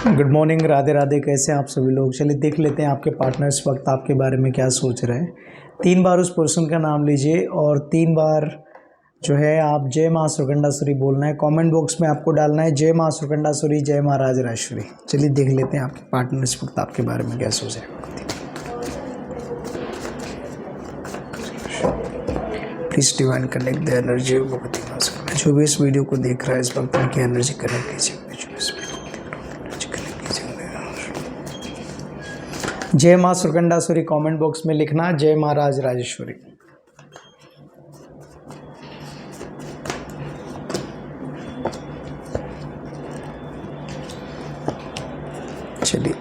Good morning, Radhe Radhe. कैसे हैं आप सभी लोग? चलिए देख लेते हैं आपके पार्टनर इस वक्त आपके बारे में क्या सोच रहे हैं। 3 बार उस पर्सन का नाम लीजिए और 3 बार जो है आप जय माँ सुरकंडासुरी बोलना है। कमेंट बॉक्स में आपको डालना है जय माँ सुरकंडासुरी, जय माँ राजराजेश्वरी। चलिए देख लेते हैं आपके पार्टनर इस वक्त आपके बारे में क्या सोच रहे हैं। Please divine connect the energy of Bhagwati माँ सुरकंडा। जो भी इस वीडियो को देख रहा है इस वक्त उनकी एनर्जी कनेक्ट कीजिए। जय माँ सुरकंडासुरी कमेंट बॉक्स में लिखना, जय माँ राजराजेश्वरी। चलिए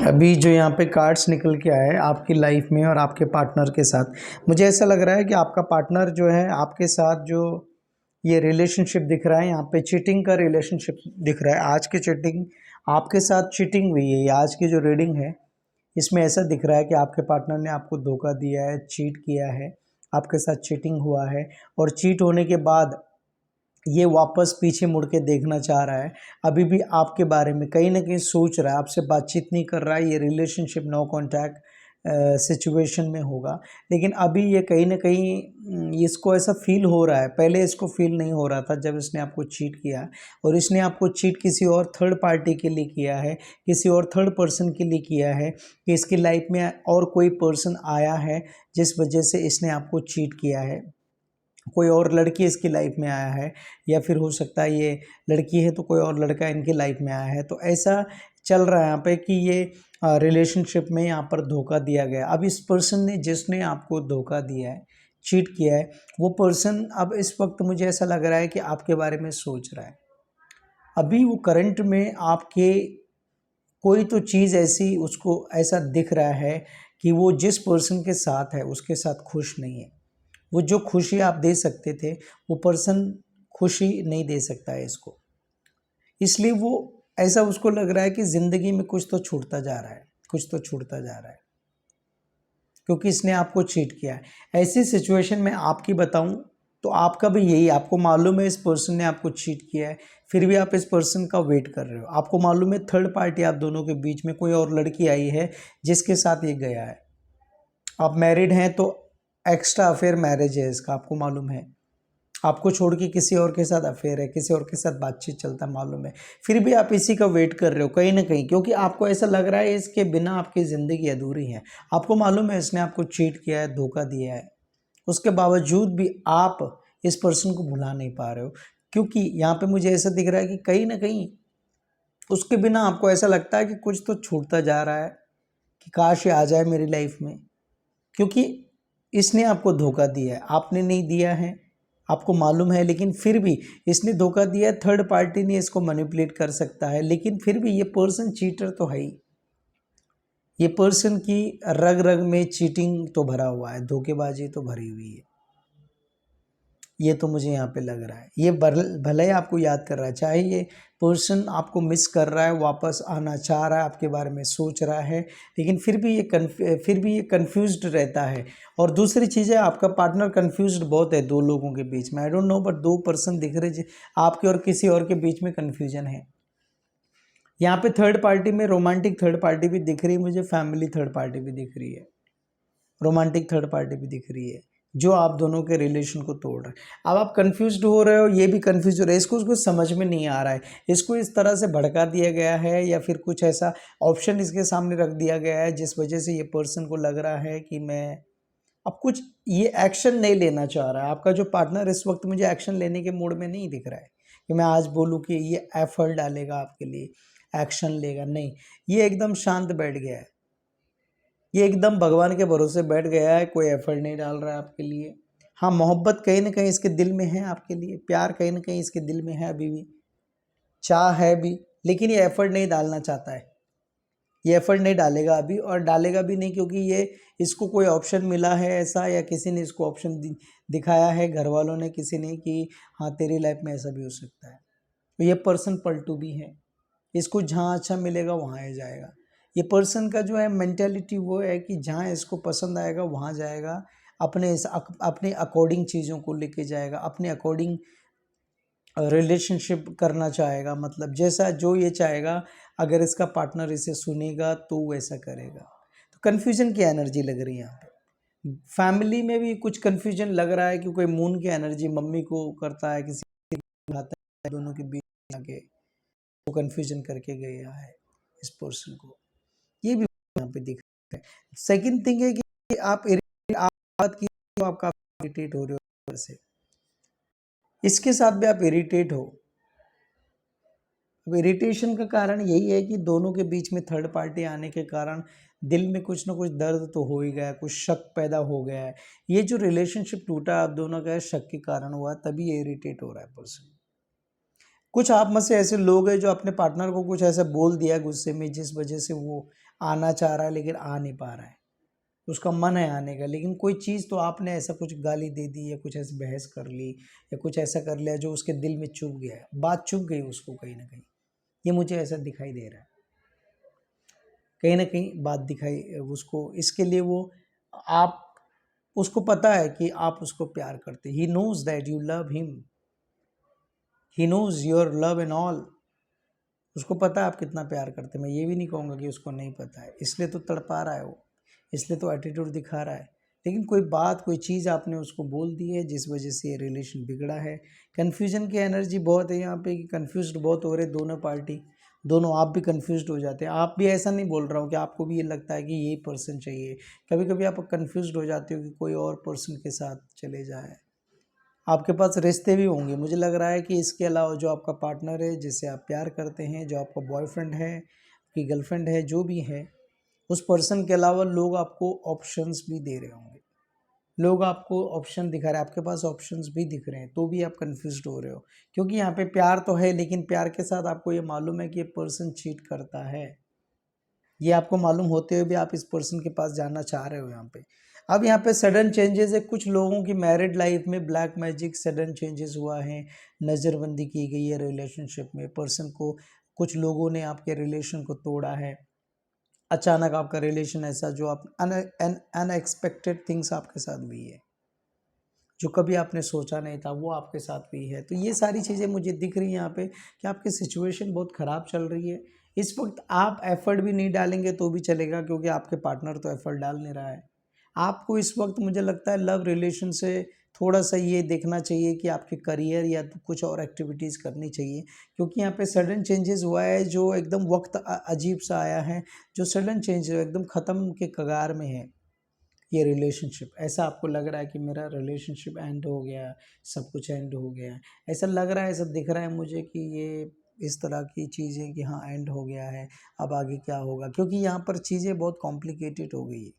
अभी जो यहाँ पे कार्ड्स निकल के आए आपकी लाइफ में और आपके पार्टनर के साथ, मुझे ऐसा लग रहा है कि आपका पार्टनर जो है आपके साथ जो ये रिलेशनशिप दिख रहा है, यहाँ पे चीटिंग का रिलेशनशिप दिख रहा है। आज की चीटिंग आपके साथ चीटिंग हुई है। ये आज की जो रीडिंग है इसमें ऐसा दिख रहा है कि आपके पार्टनर ने आपको धोखा दिया है, चीट किया है, आपके साथ चीटिंग हुआ है और चीट होने के बाद ये वापस पीछे मुड़ के देखना चाह रहा है। अभी भी आपके बारे में कहीं ना कहीं सोच रहा है, आपसे बातचीत नहीं कर रहा है। ये रिलेशनशिप नो कॉन्टैक्ट सिचुएशन में होगा, लेकिन अभी ये कहीं ना कहीं इसको ऐसा फील हो रहा है। पहले इसको फील नहीं हो रहा था जब इसने आपको चीट किया, और इसने आपको चीट किसी और थर्ड पार्टी के लिए किया है, किसी और थर्ड पर्सन के लिए किया है कि इसकी लाइफ में और कोई पर्सन आया है जिस वजह से इसने आपको चीट किया है। कोई और लड़की इसकी लाइफ में आया है, या फिर हो सकता है ये लड़की है तो कोई और लड़का इनकी लाइफ में आया है। तो ऐसा चल रहा है यहाँ पे कि ये रिलेशनशिप में यहाँ पर धोखा दिया गया। अब इस पर्सन ने जिसने आपको धोखा दिया है, चीट किया है, वो पर्सन अब इस वक्त मुझे ऐसा लग रहा है कि आपके बारे में सोच रहा है। अभी वो करंट में आपके कोई तो चीज़ ऐसी उसको ऐसा दिख रहा है कि वो जिस पर्सन के साथ है उसके साथ खुश नहीं है। वो जो खुशी आप दे सकते थे वो पर्सन खुशी नहीं दे सकता है इसको, इसलिए वो ऐसा उसको लग रहा है कि ज़िंदगी में कुछ तो छूटता जा रहा है, कुछ तो छूटता जा रहा है, क्योंकि इसने आपको चीट किया है। ऐसी सिचुएशन में आपकी बताऊं तो आपका भी यही, आपको मालूम है इस पर्सन ने आपको चीट किया है, फिर भी आप इस पर्सन का वेट कर रहे हो। आपको मालूम है थर्ड पार्टी आप दोनों के बीच में कोई और लड़की आई है जिसके साथ ये गया है। आप मैरिड हैं तो एक्स्ट्रा अफेयर मैरिज है इसका, आपको मालूम है। आपको छोड़ के किसी और के साथ अफेयर है, किसी और के साथ बातचीत चलता मालूम है, फिर भी आप इसी का वेट कर रहे हो कहीं ना कहीं, क्योंकि आपको ऐसा लग रहा है इसके बिना आपकी ज़िंदगी अधूरी है। आपको मालूम है इसने आपको चीट किया है, धोखा दिया है, उसके बावजूद भी आप इस पर्सन को भुला नहीं पा रहे हो। क्योंकि यहाँ पे मुझे ऐसा दिख रहा है कि कहीं ना कहीं उसके बिना आपको ऐसा लगता है कि कुछ तो छूटता जा रहा है, कि काश ये आ जाए मेरी लाइफ में। क्योंकि इसने आपको धोखा दिया है, आपने नहीं दिया है, आपको मालूम है, लेकिन फिर भी इसने धोखा दिया है। थर्ड पार्टी ने इसको मैनिपुलेट कर सकता है, लेकिन फिर भी ये पर्सन चीटर तो है ही। ये पर्सन की रग रग में चीटिंग तो भरा हुआ है, धोखेबाजी तो भरी हुई है। ये तो मुझे यहाँ पे लग रहा है। ये भले ही आपको याद कर रहा है, चाहे ये पर्सन आपको मिस कर रहा है, वापस आना चाह रहा है, आपके बारे में सोच रहा है, लेकिन फिर भी ये कंफ्यूज्ड रहता है। और दूसरी चीज़ है, आपका पार्टनर कंफ्यूज्ड बहुत है दो लोगों के बीच में। I don't know, but 2 person दिख रहे आपके और किसी और के बीच में कन्फ्यूजन है। यहाँ पे थर्ड पार्टी में रोमांटिक थर्ड पार्टी भी दिख रही है मुझे, फैमिली थर्ड पार्टी भी दिख रही है, रोमांटिक थर्ड पार्टी भी दिख रही है, जो आप दोनों के रिलेशन को तोड़ रहा है। अब आप कंफ्यूज्ड हो रहे हो, ये भी कंफ्यूज हो रहा है, इसको कुछ समझ में नहीं आ रहा है। इसको इस तरह से भड़का दिया गया है, या फिर कुछ ऐसा ऑप्शन इसके सामने रख दिया गया है जिस वजह से ये पर्सन को लग रहा है कि मैं अब कुछ ये एक्शन नहीं लेना चाह रहा है। आपका जो पार्टनर इस वक्त मुझे एक्शन लेने के मूड में नहीं दिख रहा है कि मैं आज बोलूँ कि ये एफर्ट डालेगा आपके लिए, एक्शन लेगा, नहीं। ये एकदम शांत बैठ गया है, ये एकदम भगवान के भरोसे बैठ गया है, कोई एफर्ट नहीं डाल रहा है आपके लिए। हाँ, मोहब्बत कहीं ना कहीं इसके दिल में है आपके लिए, प्यार कहीं ना कहीं इसके दिल में है, अभी भी चाह है भी, लेकिन ये एफर्ट नहीं डालना चाहता है। ये एफर्ट नहीं डालेगा अभी, और डालेगा भी नहीं, क्योंकि ये इसको कोई ऑप्शन मिला है ऐसा, या किसी ने इसको ऑप्शन दिखाया है, घर वालों ने, किसी ने, कि हाँ तेरी लाइफ में ऐसा भी हो सकता है। तो ये पर्सन पलटू भी है, इसको जहाँ अच्छा मिलेगा वहाँ ही जाएगा। ये पर्सन का जो है मेंटेलिटी वो है कि जहाँ इसको पसंद आएगा वहाँ जाएगा, अपने अकॉर्डिंग चीज़ों को लेके जाएगा, अपने अकॉर्डिंग रिलेशनशिप करना चाहेगा, मतलब जैसा जो ये चाहेगा, अगर इसका पार्टनर इसे सुनेगा तो वैसा करेगा। तो कन्फ्यूजन की एनर्जी लग रही है यहाँ पे। फैमिली में भी कुछ कन्फ्यूजन लग रहा है कि कोई मून की एनर्जी मम्मी को करता है, किसी को आता है, दोनों के बीच आके वो कन्फ्यूजन करके गया है इस पर्सन को, ये भी यहाँ पे दिख रहा है। सेकंड थिंग है कि आप बात की तो आप काफी इरिटेट हो रहे हो से, इसके साथ भी आप इरिटेट हो। अब इरिटेशन का कारण यही है कि दोनों के बीच में थर्ड पार्टी आने के कारण दिल में कुछ ना कुछ दर्द तो हो ही गया है, कुछ शक पैदा हो गया है। ये जो रिलेशनशिप टूटा आप दोनों का शक के कारण हुआ, तभी ये इरिटेट हो रहा है पर्सन। कुछ आप में से ऐसे लोग हैं जो अपने पार्टनर को कुछ ऐसा बोल दिया गुस्से में, जिस वजह से वो आना चाह रहा है लेकिन आ नहीं पा रहा है, उसका मन है आने का, लेकिन कोई चीज़ तो आपने ऐसा कुछ गाली दे दी या कुछ ऐसी बहस कर ली या कुछ ऐसा कर लिया जो उसके दिल में चुभ गया है, बात चुभ गई उसको कहीं ना कहीं। ये मुझे ऐसा दिखाई दे रहा है, कहीं ना कहीं बात दिखाई उसको, इसके लिए वो आप उसको पता है कि आप उसको प्यार करते, he knows that you love him, he knows your love and all. उसको पता है आप कितना प्यार करते हैं। मैं ये भी नहीं कहूँगा कि उसको नहीं पता है, इसलिए तो तड़पा रहा है वो, इसलिए तो एटीट्यूड दिखा रहा है। लेकिन कोई बात कोई चीज़ आपने उसको बोल दी है जिस वजह से ये रिलेशन बिगड़ा है। कन्फ्यूजन की एनर्जी बहुत है यहाँ पे, कि कन्फ्यूज्ड बहुत हो रहे दोनों पार्टी, दोनों आप भी कन्फ्यूज्ड हो जाते हैं। आप भी, ऐसा नहीं बोल रहा हूँ कि आपको भी ये लगता है कि यही पर्सन चाहिए, कभी कभी आप कन्फ्यूज्ड हो जाते हो कि कोई और पर्सन के साथ चले जाए। आपके पास रिश्ते भी होंगे, मुझे लग रहा है कि इसके अलावा जो आपका पार्टनर है, जिससे आप प्यार करते हैं, जो आपका बॉयफ्रेंड है, आपकी गर्लफ्रेंड है, जो भी है, उस पर्सन के अलावा लोग आपको ऑप्शंस भी दे रहे होंगे, लोग आपको ऑप्शन दिखा रहे हैं, आपके पास ऑप्शंस भी दिख रहे हैं, तो भी आप कंफ्यूज्ड हो रहे हो। क्योंकि यहाँ पे प्यार तो है, लेकिन प्यार के साथ आपको ये मालूम है कि ये पर्सन चीट करता है, ये आपको मालूम होते हुए भी आप इस पर्सन के पास जाना चाह रहे हो यहाँ पे। अब यहाँ पे सडन चेंजेस है, कुछ लोगों की मैरिड लाइफ में ब्लैक मैजिक सडन चेंजेस हुआ है, नज़रबंदी की गई है रिलेशनशिप में, पर्सन को, कुछ लोगों ने आपके रिलेशन को तोड़ा है। अचानक आपका रिलेशन ऐसा, जो आप अनएक्सपेक्टेड थिंग्स आपके साथ हुई है, जो कभी आपने सोचा नहीं था वो आपके साथ हुई है। तो ये सारी चीज़ें मुझे दिख रही हैं यहाँ पे कि आपकी सिचुएशन बहुत ख़राब चल रही है। इस वक्त आप एफर्ट भी नहीं डालेंगे तो भी चलेगा, क्योंकि आपके पार्टनर तो एफर्ट डाल नहीं रहा है। आपको इस वक्त मुझे लगता है लव रिलेशन से थोड़ा सा ये देखना चाहिए कि आपके करियर या तो कुछ और एक्टिविटीज़ करनी चाहिए, क्योंकि यहाँ पे सडन चेंजेस हुआ है, जो एकदम वक्त अजीब सा आया है, जो सडन चेंज एकदम ख़त्म के कगार में है ये रिलेशनशिप। ऐसा आपको लग रहा है कि मेरा रिलेशनशिप एंड हो गया, सब कुछ एंड हो गया, ऐसा लग रहा है, ऐसा दिख रहा है मुझे कि ये इस तरह की चीज़ें कि हाँ एंड हो गया है, अब आगे क्या होगा, क्योंकि यहाँ पर चीज़ें बहुत कॉम्प्लिकेटेड हो गई है।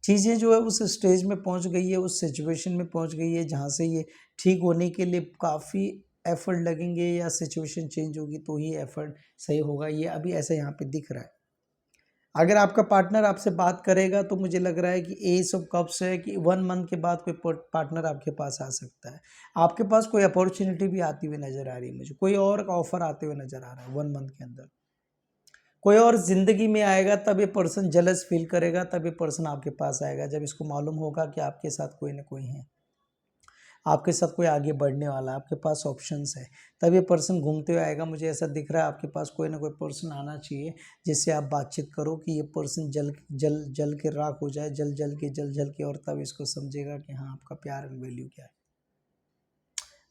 चीज़ें जो है उस स्टेज में पहुँच गई है, उस सिचुएशन में पहुँच गई है, जहाँ से ये ठीक होने के लिए काफ़ी एफर्ट लगेंगे, या सिचुएशन चेंज होगी तो ही एफर्ट सही होगा, ये अभी ऐसा यहाँ पे दिख रहा है। अगर आपका पार्टनर आपसे बात करेगा तो मुझे लग रहा है कि एस ऑफ कप्स है, कि 1 मंथ के बाद कोई पार्टनर आपके पास आ सकता है, आपके पास कोई अपॉर्चुनिटी भी आती हुई नज़र आ रही है मुझे, कोई और का ऑफर आते हुए नज़र आ रहा है 1 मंथ के अंदर, कोई और ज़िंदगी में आएगा, तब ये पर्सन जेलस फील करेगा, तब ये पर्सन आपके पास आएगा, जब इसको मालूम होगा कि आपके साथ कोई ना कोई है, आपके साथ कोई आगे बढ़ने वाला है, आपके पास ऑप्शंस है, तब ये पर्सन घूमते हुए आएगा। मुझे ऐसा दिख रहा है आपके पास कोई ना कोई पर्सन आना चाहिए, जिससे आप बातचीत करो कि ये पर्सन जल जल जल के राख हो जाए, जल जल के, और तब इसको समझेगा कि हाँ आपका प्यार एंड वैल्यू क्या है।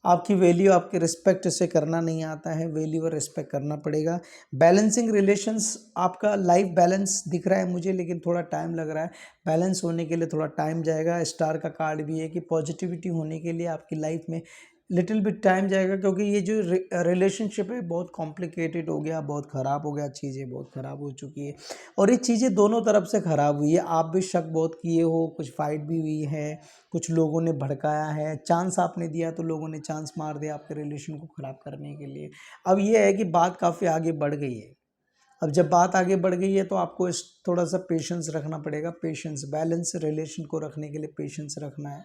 आपकी वैल्यू, आपकी रिस्पेक्ट इसे करना नहीं आता है, वैल्यू और रिस्पेक्ट करना पड़ेगा। बैलेंसिंग रिलेशंस, आपका लाइफ बैलेंस दिख रहा है मुझे, लेकिन थोड़ा टाइम लग रहा है, बैलेंस होने के लिए थोड़ा टाइम जाएगा। स्टार का कार्ड भी है कि पॉजिटिविटी होने के लिए आपकी लाइफ में लिटिल बिट टाइम जाएगा, क्योंकि ये जो रिलेशनशिप है बहुत कॉम्प्लिकेटेड हो गया, बहुत ख़राब हो गया, चीज़ें बहुत ख़राब हो चुकी है, और ये चीज़ें दोनों तरफ से ख़राब हुई है। आप भी शक बहुत किए हो, कुछ फाइट भी हुई है, कुछ लोगों ने भड़काया है, चांस आपने दिया तो लोगों ने चांस मार दिया आपके रिलेशन को ख़राब करने के लिए। अब ये है कि बात काफ़ी आगे बढ़ गई है। अब जब बात आगे बढ़ गई है तो आपको इस थोड़ा सा पेशेंस रखना पड़ेगा, पेशेंस, बैलेंस रिलेशन को रखने के लिए पेशेंस रखना है।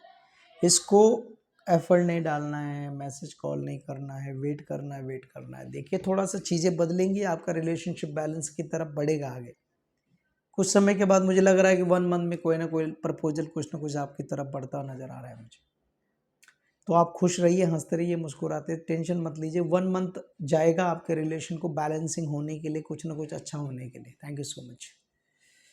इसको एफर्ट नहीं डालना है, मैसेज कॉल नहीं करना है, वेट करना है, वेट करना है। देखिए थोड़ा सा चीज़ें बदलेंगी, आपका रिलेशनशिप बैलेंस की तरफ बढ़ेगा आगे। कुछ समय के बाद मुझे लग रहा है कि 1 मंथ में कोई ना कोई प्रपोजल कुछ ना कुछ आपकी तरफ बढ़ता नज़र आ रहा है मुझे। तो आप खुश रहिए, हंसते रहिए, मुस्कुराते, टेंशन मत लीजिए। 1 मंथ जाएगा आपके रिलेशन को बैलेंसिंग होने के लिए, कुछ ना कुछ अच्छा होने के लिए। Thank you so much.